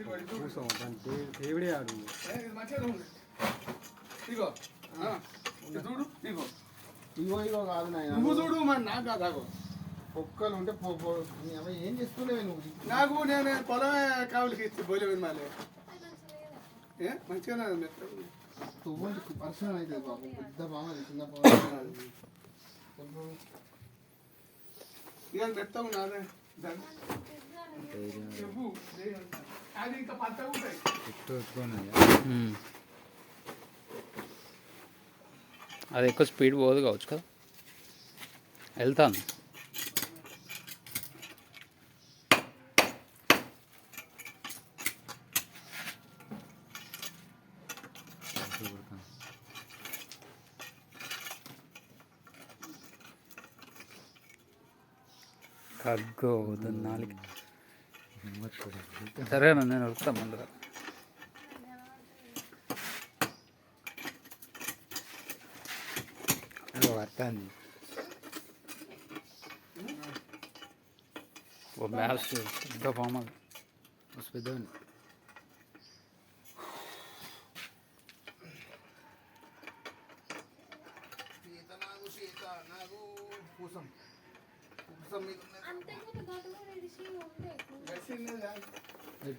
కూర్చోం దానికి దేవుడే ఆడు ఇగో చూడు ఇగో ఇగో కాదు నాయన నువ్వు చూడు మరి నాకు కాదు పొక్కలు ఉంటే ఏం చేస్తున్నావు నువ్వు నాకు నేను పొలమే కావులకి ఇచ్చి పోలేవు మళ్ళీ మంచిగా తువ్వంటి పర్సనల్ అవుతుంది బాబు పెద్ద బాగుంది చిన్న ఇక మెత్తగా నాదే అది ఇంకా పచ్చగా ఉంటాయి అది ఎక్కువ స్పీడ్ పోదు కావచ్చు కదా వెళ్తాను కగ్గో నాలుగు సరేనా నేను వస్తాను ముందుగా వస్తాను ఓ మ్యాథ్స్ పెద్ద ఫామ్ అది పెద్దవాడిని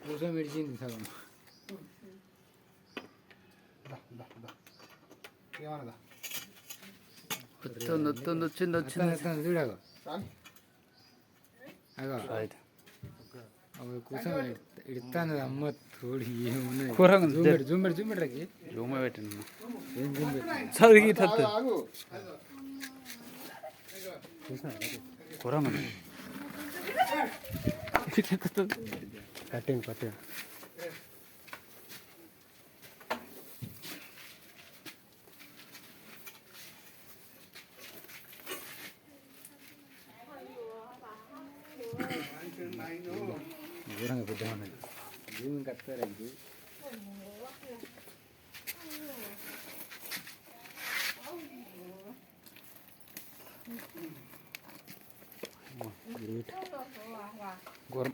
పూసం విడిచింది సగం ఏమన్నదా వచ్చింది చూడగా కూర్చొని ఇడతాను అమ్మ తోడు ఏమున్నాయి కూరంగా జూమెట్రకి జూమ పెట్టండి ఏం జూమ్ పెట్టి చదివి కూరంగా పట్టండి దూరంగా పెద్ద ఉన్నది జూమ్ కట్టారండి ఘోరం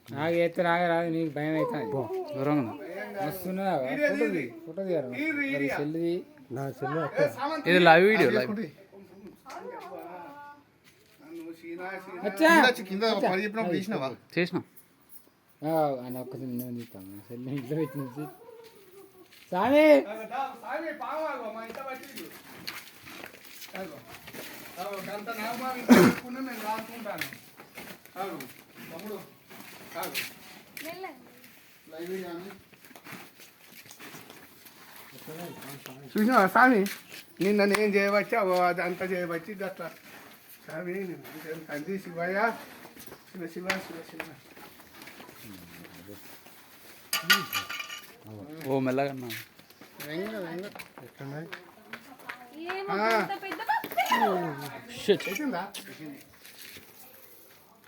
నాకు ఎత్తే రాదు నీకు భయం అవుతుంది దూరంగా వస్తున్నా ఫోటో తీయాలి సెల్ది నా సెల్ ఇది లైవ్ వీడియో లైవ్ చేసిన ఆయన ఒక్కసారి నేను తీస్తాను సెల్ ఇంట్లో పెట్టిన సామి చూసినావా స్వామి నిన్న నేను చేయవచ్చా అదంతా చేయవచ్చు అట్లా స్వామి తండ్రి శివయ్య శివ శివ శివ శివ ఓ మెల్లగా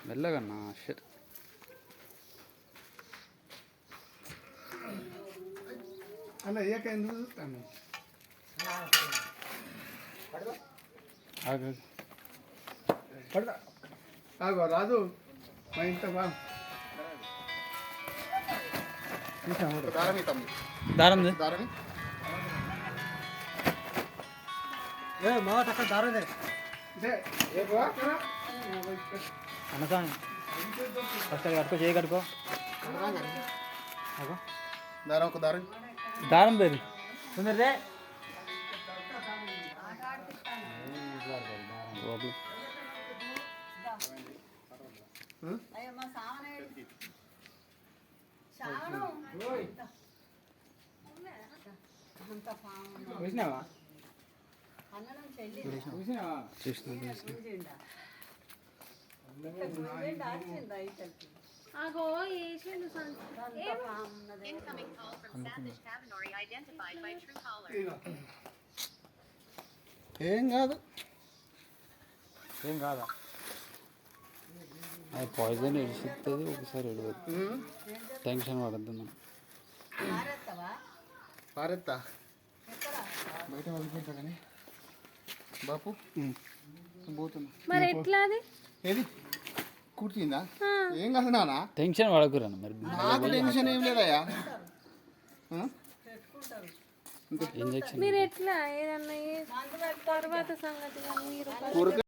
మెల్లగన్నా షట్ అలా అయ్యాక ఎందుకు చూస్తాను ఆగో రాదు మా ఇంత బా దారం అనకా ఫస్ట్ కట్టుకో చేయి కట్టుకో దారం ఒక దారం దారం పేరు తొందరదే చూసినావా ఏం కాదు ఏం కాదా అది పాయిజన్ ఇడిచిస్తుంది ఒకసారి ఇడవద్దు. టెన్షన్ పడద్దు మనం. పారెత్తా బయట వెళ్ళిపోతా కానీ బాపు పోతున్నా. మరి ఎట్లా అది ఏది కూర్చుందా? ఏం కాదు నాన్న, టెన్షన్ పడకురా మరి. నాకు టెన్షన్ ఏం లేదయ్యా. ఇంజక్షన్ మీరు ఎట్లా ఏదన్నా తర్వాత సంగతి కానీ మీరు కూరగాయ